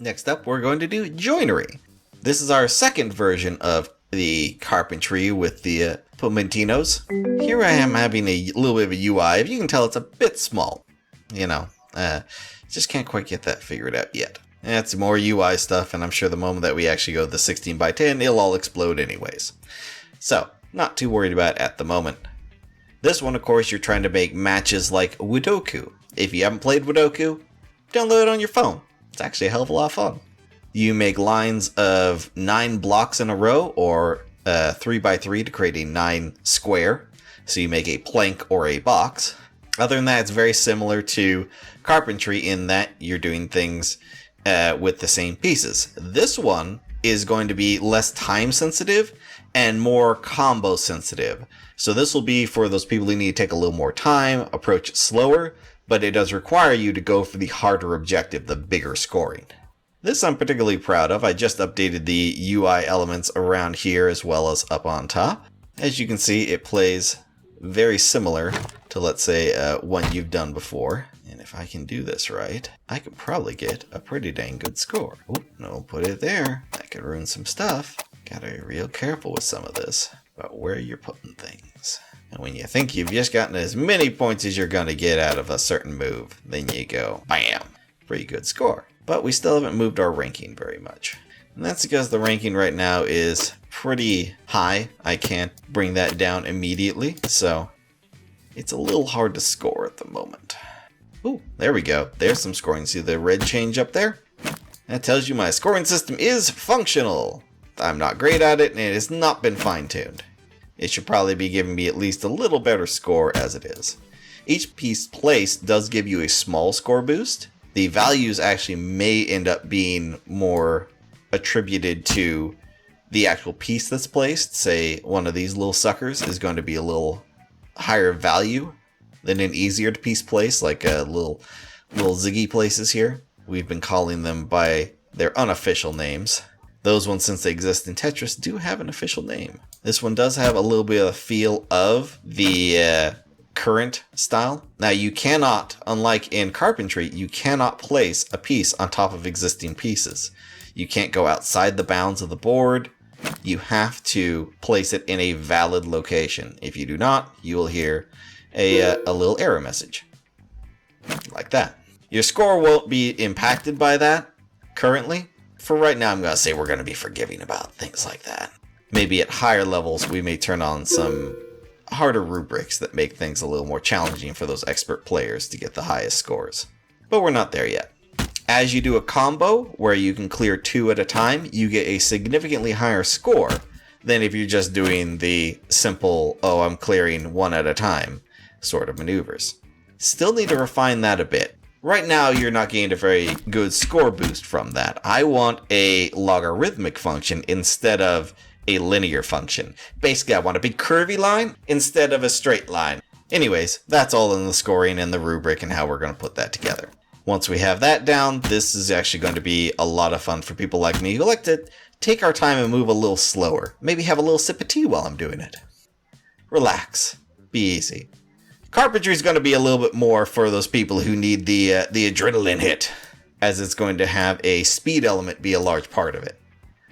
Next up, we're going to do Joinery. This is our second version of the carpentry with the Pomentinos. Here I am having a little bit of a UI. If you can tell, it's a bit small. Just can't quite get that figured out yet. It's more UI stuff, and I'm sure the moment that we actually go to the 16 by 10, it'll all explode anyways. So, not too worried about it at the moment. This one, of course, you're trying to make matches like Wudoku. If you haven't played Wudoku, download it on your phone. It's actually a hell of a lot of fun. You make lines of 9 blocks in a row, or 3 by 3 to create a 9 square. So you make a plank or a box. Other than that, it's very similar to carpentry in that you're doing things with the same pieces. This one is going to be less time sensitive and more combo sensitive. So this will be for those people who need to take a little more time, approach it slower, but it does require you to go for the harder objective, the bigger scoring. This I'm particularly proud of. I just updated the UI elements around here as well as up on top. As you can see, it plays very similar to, let's say, one you've done before. And if I can do this right, I could probably get a pretty dang good score. Oh, no, put it there. That could ruin some stuff. Gotta be real careful with some of this about where you're putting things. And when you think you've just gotten as many points as you're gonna get out of a certain move, then you go, bam, pretty good score. But we still haven't moved our ranking very much. And that's because the ranking right now is pretty high. I can't bring that down immediately, so it's a little hard to score at the moment. Ooh, there we go. There's some scoring. See the red change up there? That tells you my scoring system is functional. I'm not great at it, and it has not been fine-tuned. It should probably be giving me at least a little better score as it is. Each piece placed does give you a small score boost. The values actually may end up being more attributed to the actual piece that's placed. Say one of these little suckers is going to be a little higher value than an easier to piece place, like little Ziggy places here. We've been calling them by their unofficial names. Those ones, since they exist in Tetris, do have an official name. This one does have a little bit of a feel of the current style. Now you cannot, unlike in carpentry, you cannot place a piece on top of existing pieces. You can't go outside the bounds of the board. You have to place it in a valid location. If you do not, you will hear a little error message. Like that. Your score won't be impacted by that currently. For right now, I'm going to say we're going to be forgiving about things like that. Maybe at higher levels, we may turn on some harder rubrics that make things a little more challenging for those expert players to get the highest scores. But we're not there yet. As you do a combo where you can clear 2 at a time, you get a significantly higher score than if you're just doing the simple, oh, I'm clearing 1 at a time sort of maneuvers. Still need to refine that a bit. Right now, you're not getting a very good score boost from that. I want a logarithmic function instead of a linear function. Basically, I want a big curvy line instead of a straight line. Anyways, that's all in the scoring and the rubric and how we're going to put that together. Once we have that down, this is actually going to be a lot of fun for people like me who like to take our time and move a little slower. Maybe have a little sip of tea while I'm doing it. Relax. Be easy. Carpentry is going to be a little bit more for those people who need the adrenaline hit, as it's going to have a speed element be a large part of it,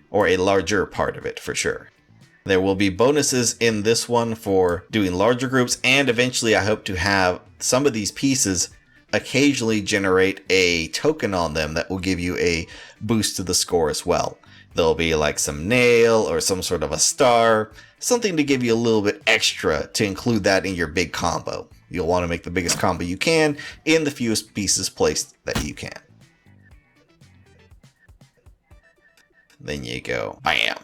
or a larger part of it for sure. There will be bonuses in this one for doing larger groups, and eventually I hope to have some of these pieces occasionally generate a token on them that will give you a boost to the score as well. There'll be like some nail or some sort of a star, something to give you a little bit extra to include that in your big combo. You'll want to make the biggest combo you can in the fewest pieces placed that you can. Then you go, bam.